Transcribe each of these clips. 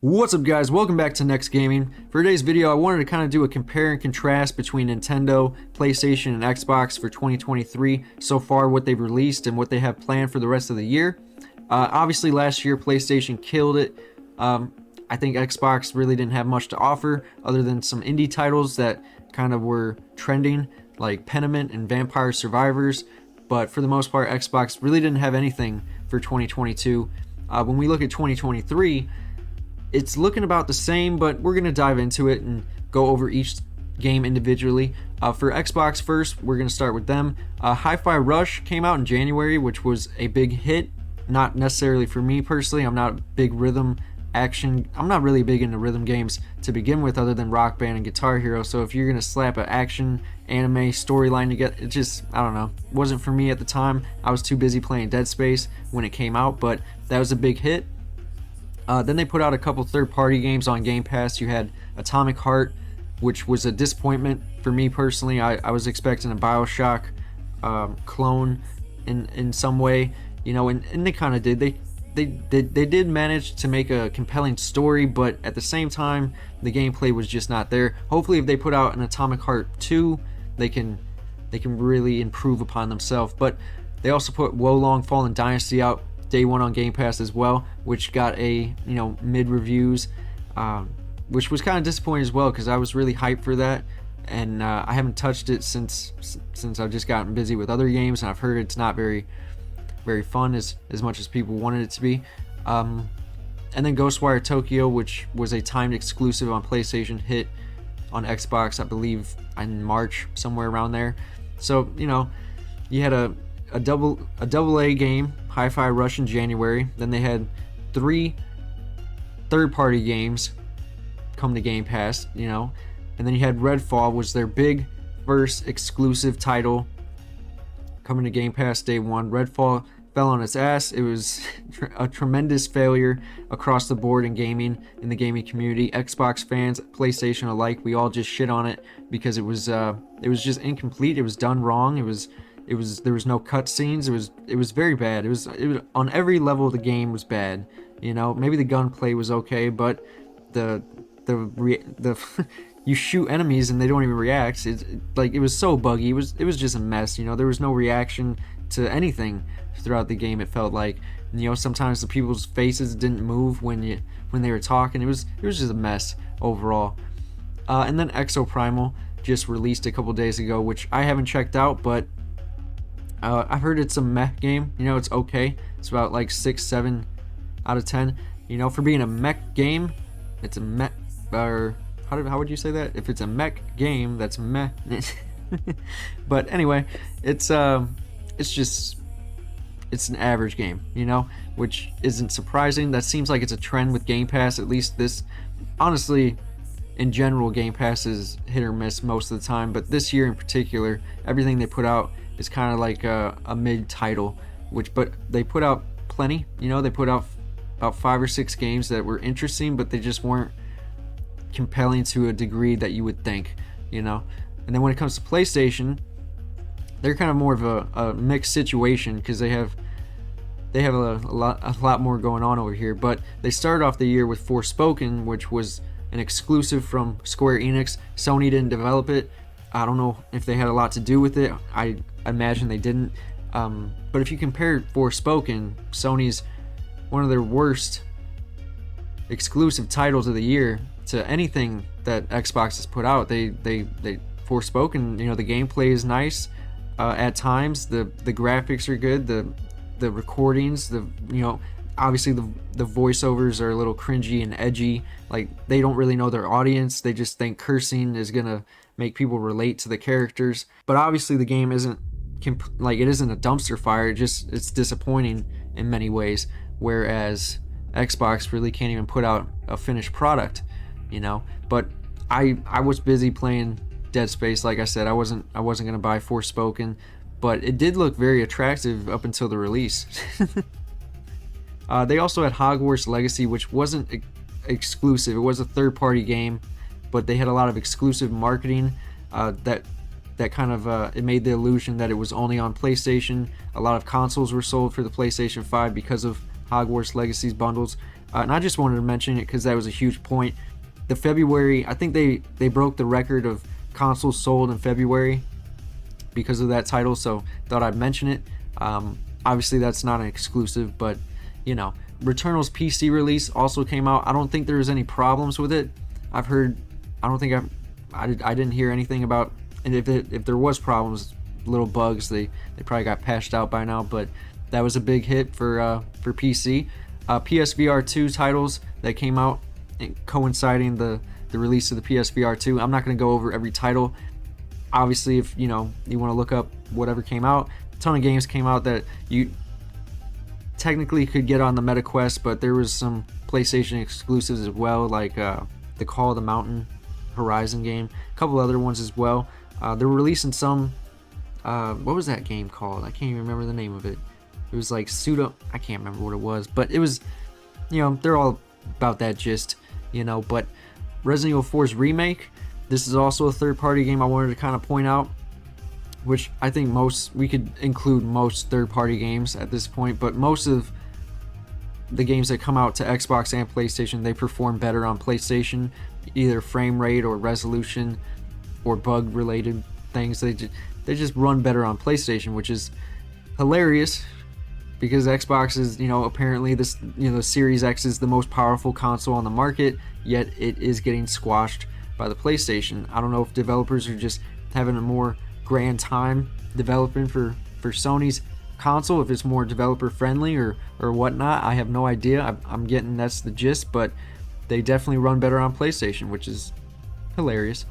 What's up guys, welcome back to NeXt Gaming. For today's video I wanted to kind of do a compare and contrast between Nintendo, PlayStation, and Xbox for 2023 so far, what they've released and what they have planned for the rest of the year. Obviously last year PlayStation killed it. I think Xbox really didn't have much to offer other than some indie titles that kind of were trending like Pentiment and Vampire Survivors, but for the most part Xbox really didn't have anything for 2022. When we look at 2023, it's looking about the same, but we're going to dive into it and go over each game individually. For Xbox first, we're going to start with them. Hi-Fi Rush came out in January, which was a big hit. Not necessarily for me personally. I'm not a big rhythm action. I'm not really big into rhythm games to begin with, other than Rock Band and Guitar Hero. So if you're going to slap an action anime storyline together, it just, I don't know, wasn't for me at the time. I was too busy playing Dead Space when it came out, but that was a big hit. Then they put out a couple third-party games on Game Pass. You had Atomic Heart, which was a disappointment for me personally. I was expecting a BioShock clone in some way, you know, and they kind of did. They did manage to make a compelling story, but at the same time, the gameplay was just not there. Hopefully, if they put out an Atomic Heart 2, they can really improve upon themselves. But they also put Wolong Fallen Dynasty out day one on Game Pass as well, which got a mid reviews, which was kind of disappointing as well because I was really hyped for that, and I haven't touched it since I've just gotten busy with other games, and I've heard it's not very fun as much as people wanted it to be. And then Ghostwire Tokyo, which was a timed exclusive on PlayStation, hit on Xbox I believe in March, somewhere around there. So you had a double A game, Hi-Fi Rush, in January. Then they had 3 third-party games come to Game Pass, and then you had Redfall, was their big first exclusive title coming to Game Pass day one. Redfall fell on its ass. It was a tremendous failure across the board in gaming, in the gaming community. Xbox fans, PlayStation alike, we all just shit on it because it was just incomplete. It was done wrong. There was no cutscenes. It was very bad. It was on every level of the game was bad. Maybe the gunplay was okay, but the you shoot enemies and they don't even react. It was so buggy. It was just a mess. There was no reaction to anything throughout the game. It felt like sometimes the people's faces didn't move when they were talking. It was just a mess overall. And then Exoprimal just released a couple days ago, which I haven't checked out, but I've heard it's a mech game. It's okay. It's about like 6-7 out of 10. For being a mech game, it's a mech. Or how would you say that? If it's a mech game, that's meh. But anyway, it's an average game. Which isn't surprising. That seems like it's a trend with Game Pass. At least this, honestly, in general, Game Pass is hit or miss most of the time. But this year in particular, everything they put out is kind of like a mid title, but they put out plenty. They put out about 5 or 6 games that were interesting, but they just weren't compelling to a degree that you would think. And then when it comes to PlayStation, they're kind of more of a mixed situation because they have a lot more going on over here. But they started off the year with Forspoken, which was an exclusive from Square Enix. Sony didn't develop it. I don't know if they had a lot to do with it. I imagine they didn't. But if you compare Forspoken, Sony's one of their worst exclusive titles of the year, to anything that Xbox has put out. They Forspoken, the gameplay is nice at times. The graphics are good. The recordings, obviously the voiceovers are a little cringy and edgy. Like, they don't really know their audience. They just think cursing is gonna make people relate to the characters. But obviously the game isn't it isn't a dumpster fire. It's disappointing in many ways. Whereas Xbox really can't even put out a finished product, But I was busy playing Dead Space. Like I said, I wasn't gonna buy Forspoken, but it did look very attractive up until the release. They also had Hogwarts Legacy, which wasn't exclusive. It was a third-party game, but they had a lot of exclusive marketing that kind of it made the illusion that it was only on PlayStation. A lot of consoles were sold for the PlayStation 5 because of Hogwarts Legacy's bundles. And I just wanted to mention it because that was a huge point. The February, I think they broke the record of consoles sold in February because of that title, so thought I'd mention it. Obviously that's not an exclusive, but you know, Returnal's PC release also came out. I don't think there was any problems with it. I've heard, I didn't hear anything about, and if there was problems, little bugs, they probably got patched out by now, but that was a big hit for PC. PSVR 2 titles that came out coinciding the release of the PSVR 2. I'm not going to go over every title. Obviously, if you want to look up whatever came out, a ton of games came out that you technically could get on the MetaQuest, but there was some PlayStation exclusives as well, like the Call of the Mountain Horizon game, a couple other ones as well. They're releasing some, what was that game called? I can't even remember the name of it. It was like pseudo, I can't remember what it was, but it was, they're all about that gist, but Resident Evil 4's remake, this is also a third-party game I wanted to kind of point out, which I think we could include most third-party games at this point, but most of the games that come out to Xbox and PlayStation, they perform better on PlayStation, either frame rate or resolution or bug-related things. They just run better on PlayStation, which is hilarious because Xbox is, apparently this, the Series X is the most powerful console on the market, yet it is getting squashed by the PlayStation. I don't know if developers are just having a more grand time developing for Sony's console, if it's more developer friendly or whatnot. I have no idea. I'm getting that's the gist, but they definitely run better on PlayStation, which is hilarious.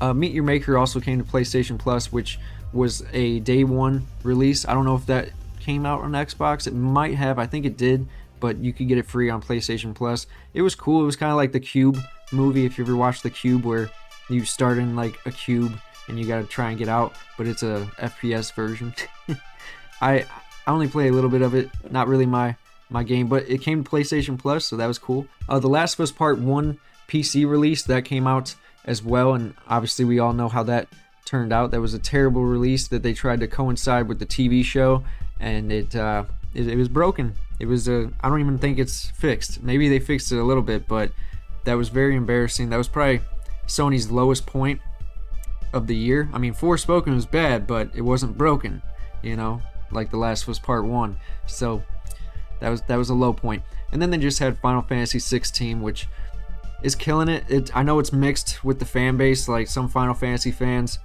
Meet Your Maker also came to PlayStation Plus, which was a day one release. I don't know if that came out on Xbox. It might have. I think it did, but you could get it free on PlayStation Plus. It was cool. It was kind of like the Cube movie, if you ever watched the Cube, where you start in like a cube and you gotta try and get out, but it's a FPS version. I only play a little bit of it, not really my game, but it came to PlayStation Plus, so that was cool. The Last of Us Part 1 PC release, that came out as well, and obviously we all know how that turned out. That was a terrible release that they tried to coincide with the TV show, and it was broken. It was I don't even think it's fixed. Maybe they fixed it a little bit, but that was very embarrassing. That was probably Sony's lowest point of the year. I mean, Forspoken was bad, but it wasn't broken, like The Last of Us Part 1. So that was a low point. And then they just had Final Fantasy 16, which is killing it. I know it's mixed with the fan base. Like, some Final Fantasy fans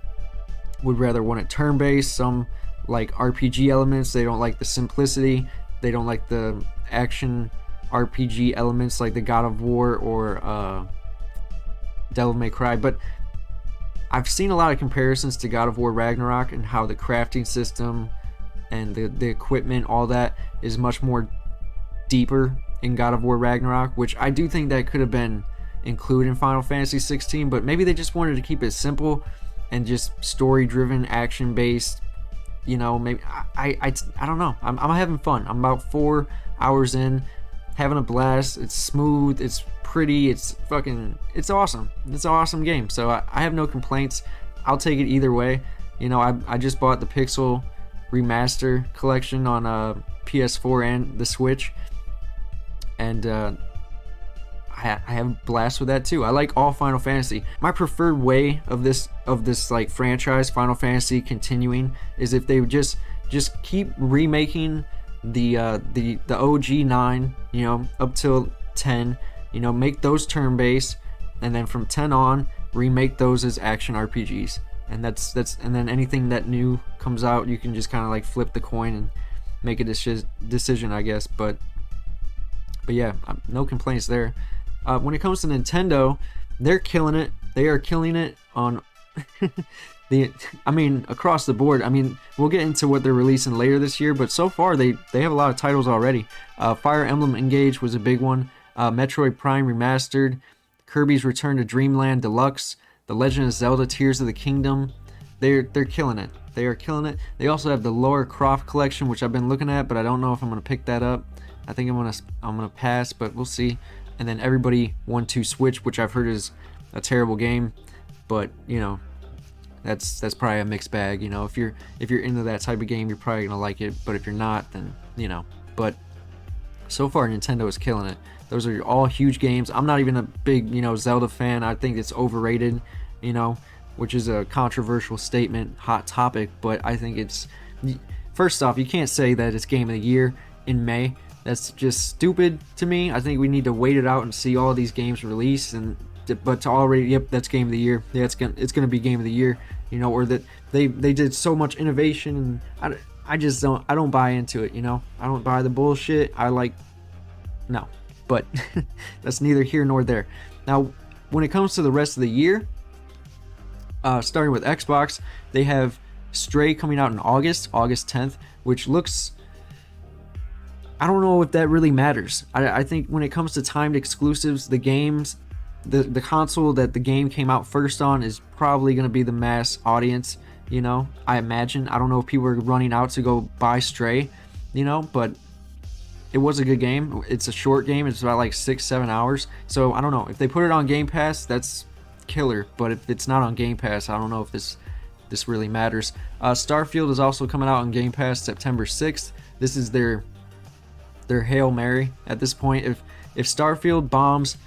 would rather want it turn-based. Some like RPG elements. They don't like the simplicity. They don't like the action RPG elements like the God of War or Devil May Cry. But I've seen a lot of comparisons to God of War Ragnarok and how the crafting system and the equipment, all that is much more deeper in God of War Ragnarok, which I do think that could have been included in Final Fantasy 16, but maybe they just wanted to keep it simple and just story-driven, action-based. Maybe I don't know. I'm having fun. I'm about 4 hours in, having a blast. It's smooth. It's pretty. It's awesome. It's an awesome game. So I have no complaints. I'll take it either way. I just bought the Pixel Remaster collection on PS4 and the Switch, and I have a blast with that too. I like all Final Fantasy. My preferred way of this like franchise, Final Fantasy continuing, is if they would just keep remaking the OG 9, up till 10, make those turn-based, and then from 10 on, remake those as action RPGs. And that's and then anything that new comes out, you can just kind of like flip the coin and make a decision, I guess. But yeah, no complaints there. When it comes to Nintendo, they're killing it. They are killing it on across the board. We'll get into what they're releasing later this year, but so far they have a lot of titles already. Fire Emblem Engage was a big one. Metroid Prime Remastered, Kirby's Return to Dreamland Deluxe, The Legend of Zelda Tears of the Kingdom. They're killing it. They are killing it. They also have the Lara Croft collection, which I've been looking at, but I don't know if I'm gonna pick that up. I think I'm gonna pass, but we'll see. And then Everybody 1-2 Switch, which I've heard is a terrible game, but that's probably a mixed bag. If you're into that type of game, you're probably gonna like it, but if you're not, then but So far, Nintendo is killing it. Those are all huge games. I'm not even a big, Zelda fan. I think it's overrated, you know, which is a controversial statement, hot topic, but I think it's, first off, you can't say that it's game of the year in May. That's just stupid to me. I think we need to wait it out and see all these games release, but to already, yep, that's game of the year. Yeah, it's gonna be game of the year, or that they did so much innovation, and I just don't buy into it, I don't buy the bullshit. No, but that's neither here nor there. Now, when it comes to the rest of the year, starting with Xbox, they have Stray coming out in August 10th, which looks, I don't know if that really matters. I think when it comes to timed exclusives, the games, the console that the game came out first on is probably going to be the mass audience, I imagine. I don't know if people are running out to go buy Stray, but it was a good game. It's a short game. It's about like 6-7 hours. So I don't know. If they put it on Game Pass, that's killer. But if it's not on Game Pass, I don't know if this really matters. Starfield is also coming out on Game Pass September 6th. This is their Hail Mary at this point. If Starfield bombs,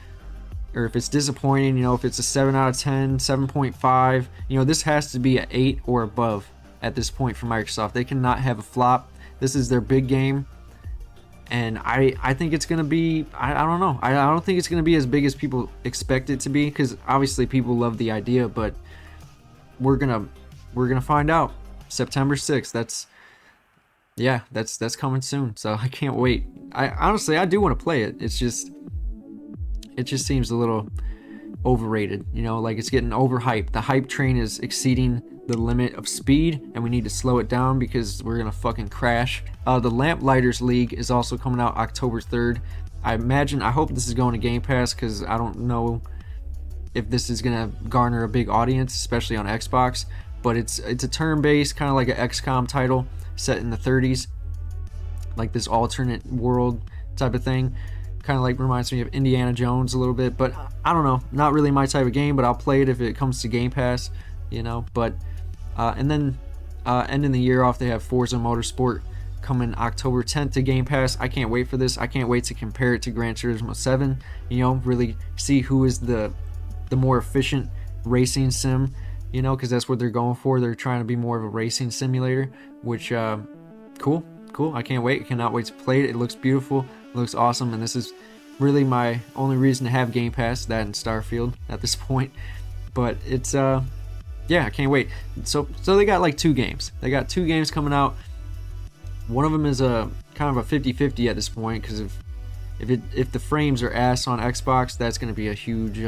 or if it's disappointing, if it's a 7 out of 10, 7.5, this has to be an 8 or above at this point for Microsoft. They cannot have a flop. This is their big game, and I think it's gonna be, I don't know, I don't think it's gonna be as big as people expect it to be, because obviously people love the idea, but we're gonna find out September 6th. That's coming soon, so I can't wait. I honestly do want to play it. It just seems a little overrated, like it's getting overhyped. The hype train is exceeding the limit of speed, and we need to slow it down because we're gonna fucking crash. The Lamplighters League is also coming out October 3rd. I hope this is going to Game Pass, because I don't know if this is gonna garner a big audience, especially on Xbox. But it's a turn-based, kind of like an XCOM title set in the 30s, like this alternate world type of thing. Kind of like reminds me of Indiana Jones a little bit, but I don't know, not really my type of game, but I'll play it if it comes to Game Pass, but and then ending the year off, they have Forza Motorsport coming October 10th to Game Pass. I can't wait for this. I can't wait to compare it to Gran Turismo 7, really see who is the more efficient racing sim, because that's what they're going for. They're trying to be more of a racing simulator, which cool. I can't wait. I cannot wait to play it. It looks beautiful. It looks awesome, and this is really my only reason to have Game Pass, that and Starfield at this point. But it's I can't wait. So they got like 2 games. They got 2 games coming out. One of them is a kind of a 50-50 at this point, because if the frames are ass on Xbox, that's going to be a huge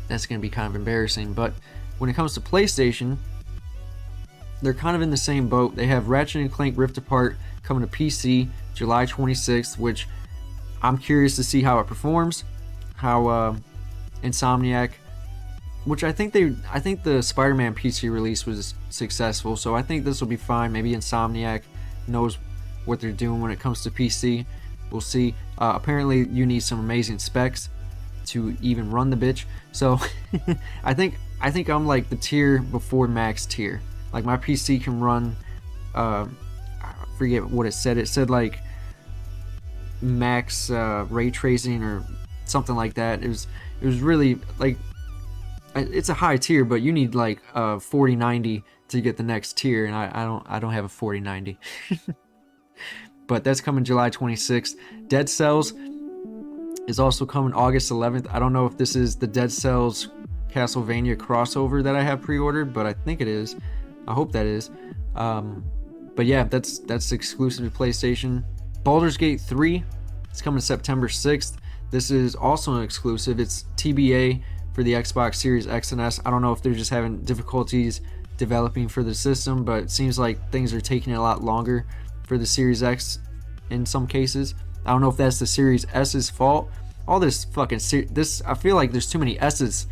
that's going to be kind of embarrassing. But when it comes to PlayStation, they're kind of in the same boat. They have Ratchet & Clank Rift Apart coming to PC July 26th, which I'm curious to see how it performs. How Insomniac, which I think the Spider-Man PC release was successful, so I think this will be fine. Maybe Insomniac knows what they're doing when it comes to PC. We'll see. Apparently, you need some amazing specs to even run the bitch. So I think I'm like the tier before max tier. Like my PC can run, I forget what it said. It said like max ray tracing or something like that. It was really like, it's a high tier, but you need like 4090 to get the next tier, and I don't have a 4090. But that's coming July 26th. Dead Cells is also coming August 11th. I don't know if this is the Dead Cells Castlevania crossover that I have pre-ordered, but I think it is. I hope that is. But yeah, that's exclusive to PlayStation. Baldur's Gate 3 is coming September 6th. This is also an exclusive. It's TBA for the Xbox Series X and S. I don't know if they're just having difficulties developing for the system, but it seems like things are taking a lot longer for the Series X in some cases. I don't know if that's the Series S's fault. All this fucking I feel like there's too many S's,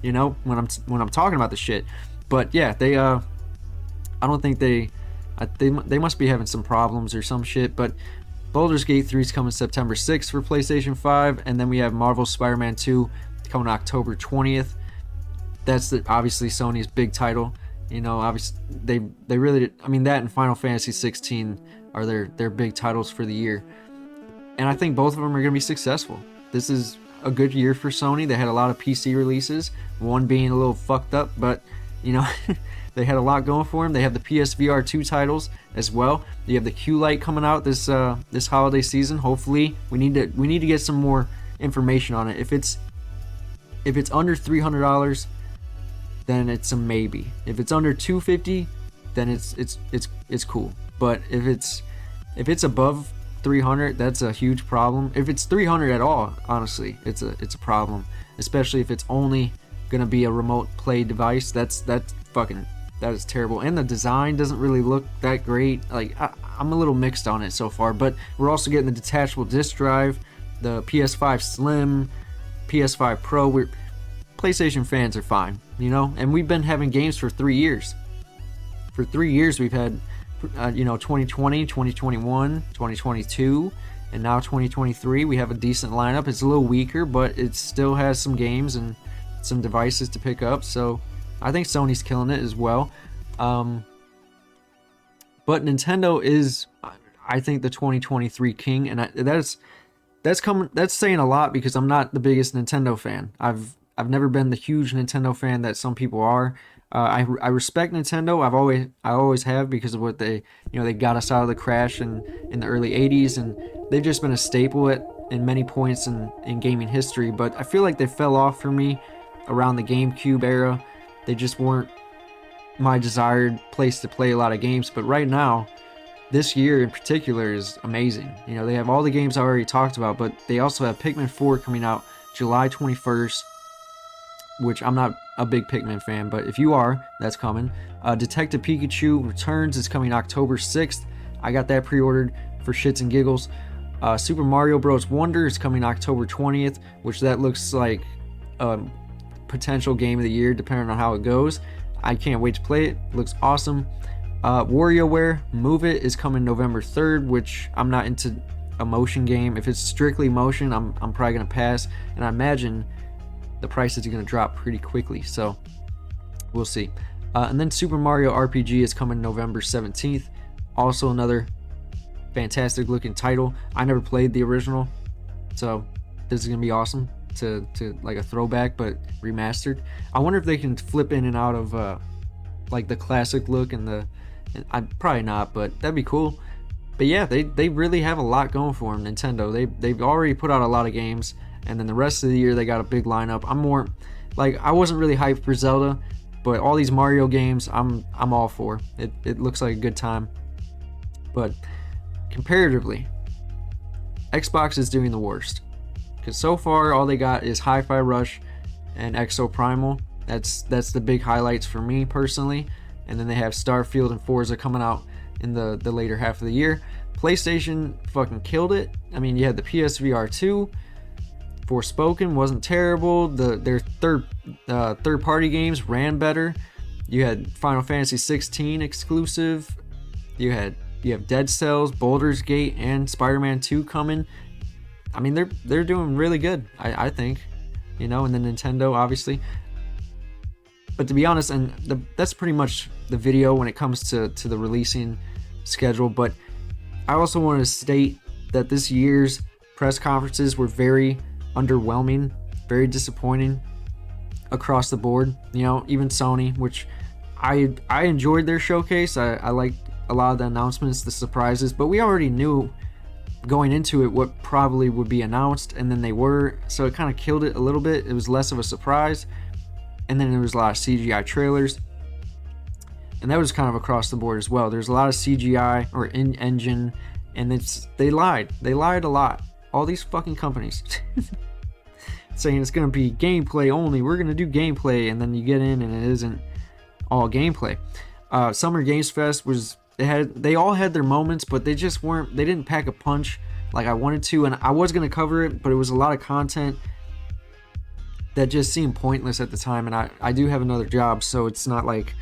when I'm talking about the shit. But yeah, they I don't think they must be having some problems or some shit. But Baldur's Gate 3 is coming September 6th for PlayStation 5, and then we have Marvel's Spider-Man 2 coming October 20th. That's obviously Sony's big title. Obviously they really, that and Final Fantasy 16 are their big titles for the year. And I think both of them are going to be successful. This is a good year for Sony. They had a lot of PC releases, one being a little fucked up, but you know, they had a lot going for them. They have the PSVR 2 titles as well. You have the Q-Lite coming out this holiday season. Hopefully, we need to get some more information on it. If it's under $300, then it's a maybe. If it's under $250, then it's cool. But if it's above $300, that's a huge problem. If it's $300 at all, honestly, it's a problem. Especially if it's only gonna be a remote play device. That is terrible. And the design doesn't really look that great. Like I'm a little mixed on it so far. But we're also getting the detachable disc drive, the PS5 Slim, PS5 Pro. PlayStation fans are fine, you know. And we've been having games for 3 years. For 3 years, we've had 2020, 2021, 2022, and now 2023. We have a decent lineup. It's a little weaker, but it still has some games and some devices to pick up. So I think Sony's killing it as well. But Nintendo is, I think, the 2023 king, and that's saying a lot because I'm not the biggest Nintendo fan. I've never been the huge Nintendo fan that some people are. I respect Nintendo. I always have, because of what they got us out of the crash in the early 80s, and they've just been a staple in many points in gaming history. But I feel like they fell off for me around the GameCube era. They just weren't my desired place to play a lot of games. But right now, this year in particular is amazing. You know, they have all the games I already talked about, but they also have Pikmin 4 coming out July 21st, which I'm not a big Pikmin fan, but if you are, that's coming. Detective Pikachu Returns is coming October 6th. I got that pre-ordered for shits and giggles. Super Mario Bros. Wonder is coming October 20th, which that looks like a potential game of the year, depending on how it goes. I can't wait to play it. Looks awesome. WarioWare Move It is coming November 3rd, which I'm not into a motion game. If it's strictly motion, I'm probably going to pass, and I imagine the prices are going to drop pretty quickly, so we'll see. And then Super Mario RPG is coming November 17th. Also another fantastic looking title. I never played the original, so this is going to be awesome to like a throwback but remastered. I wonder if they can flip in and out of like the classic look and I'd probably not, but that'd be cool. But yeah, they really have a lot going for them, Nintendo. They've already put out a lot of games, and then the rest of the year they got a big lineup. I'm more like, I wasn't really hyped for Zelda, but all these Mario games I'm all for. It looks like a good time. But comparatively, Xbox is doing the worst, because so far all they got is Hi-Fi Rush and Exo Primal. That's the big highlights for me personally. And then they have Starfield and Forza coming out in the later half of the year. PlayStation fucking killed it. I mean, you had the PSVR 2. Forspoken wasn't terrible. Their third party games ran better. You had Final Fantasy 16 exclusive. You have Dead Cells, Baldur's Gate, and Spider-Man 2 coming. I mean, they're doing really good, I think. You know, and then Nintendo, obviously. But to be honest, and that's pretty much the video when it comes to the releasing schedule. But I also want to state that this year's press conferences were very underwhelming, very disappointing across the board. You know, even Sony, which I enjoyed their showcase. I liked a lot of the announcements, the surprises, but we already knew going into it what probably would be announced, and then they were, so it kind of killed it a little bit. It was less of a surprise. And then there was a lot of CGI trailers, and that was kind of across the board as well. There's a lot of CGI or in-engine, and they lied a lot. All these fucking companies saying it's going to be gameplay only. We're going to do gameplay, and then you get in and it isn't all gameplay. Summer Games Fest they all had their moments, but they didn't pack a punch like I wanted to, and I was going to cover it, but it was a lot of content that just seemed pointless at the time, and I do have another job, so it's not like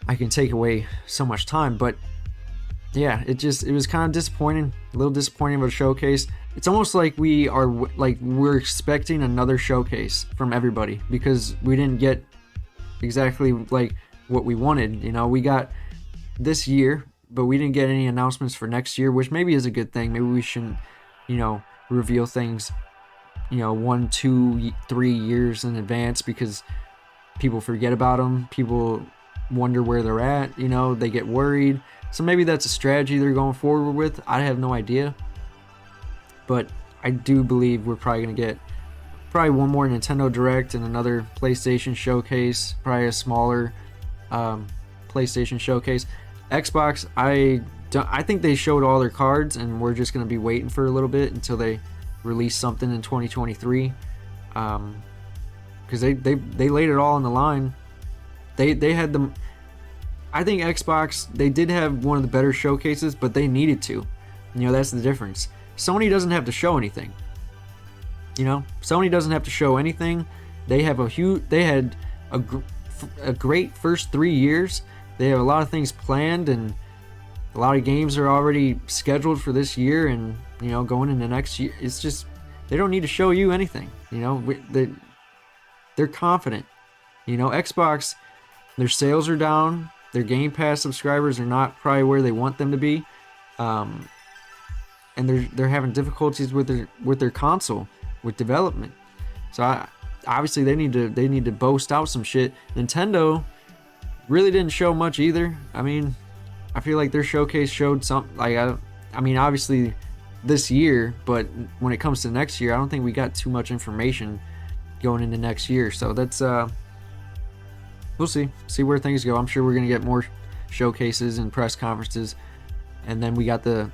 I can take away so much time. But yeah, it was kind of disappointing, a little disappointing of a showcase. It's almost like we're expecting another showcase from everybody, because we didn't get exactly like what we wanted. You know, we got this year, but we didn't get any announcements for next year, which maybe is a good thing. Maybe we shouldn't, you know, reveal things, you know, 1, 2, 3 years in advance, because people forget about them. People wonder where they're at, you know, they get worried. So maybe that's a strategy they're going forward with. I have no idea. But I do believe we're probably going to get one more Nintendo Direct and another PlayStation Showcase, probably a smaller PlayStation Showcase. Xbox, I think they showed all their cards, and we're just going to be waiting for a little bit until they release something in 2023. Because they laid it all on the line. They had them. I think Xbox, they did have one of the better showcases, but they needed to. You know, that's the difference. Sony doesn't have to show anything. You know, Sony doesn't have to show anything. They have they had a great first 3 years. They have a lot of things planned, and a lot of games are already scheduled for this year, and, you know, going into next year. It's just, they don't need to show you anything. You know, they're confident. You know, Xbox, their sales are down. Their Game Pass subscribers are not probably where they want them to be, and they're having difficulties with their console, with development. So obviously they need to boast out some shit. Nintendo really didn't show much either. I mean, I feel like their showcase showed something. Like, I mean, obviously this year, but when it comes to next year, I don't think we got too much information going into next year. So that's we'll see where things go. I'm sure we're gonna get more showcases and press conferences, and then we got the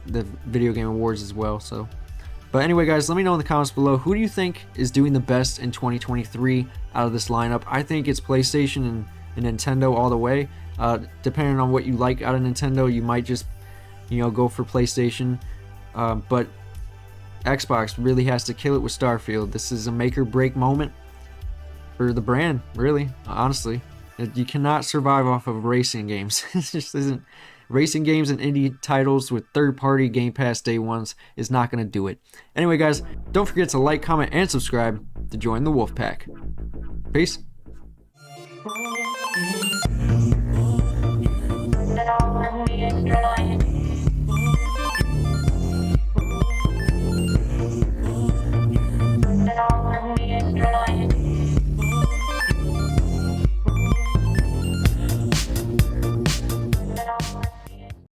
video game awards as well. So, but anyway, guys, let me know in the comments below, who do you think is doing the best in 2023 out of this lineup? I think it's PlayStation and Nintendo all the way. Depending on what you like out of Nintendo, you might just, you know, go for PlayStation, but Xbox really has to kill it with Starfield. This is a make or break moment for the brand, really, honestly. You cannot survive off of racing games. It just isn't. Racing games and indie titles with third-party Game Pass day ones is not going to do it. Anyway, guys, don't forget to like, comment, and subscribe to join the Wolf Pack. Peace.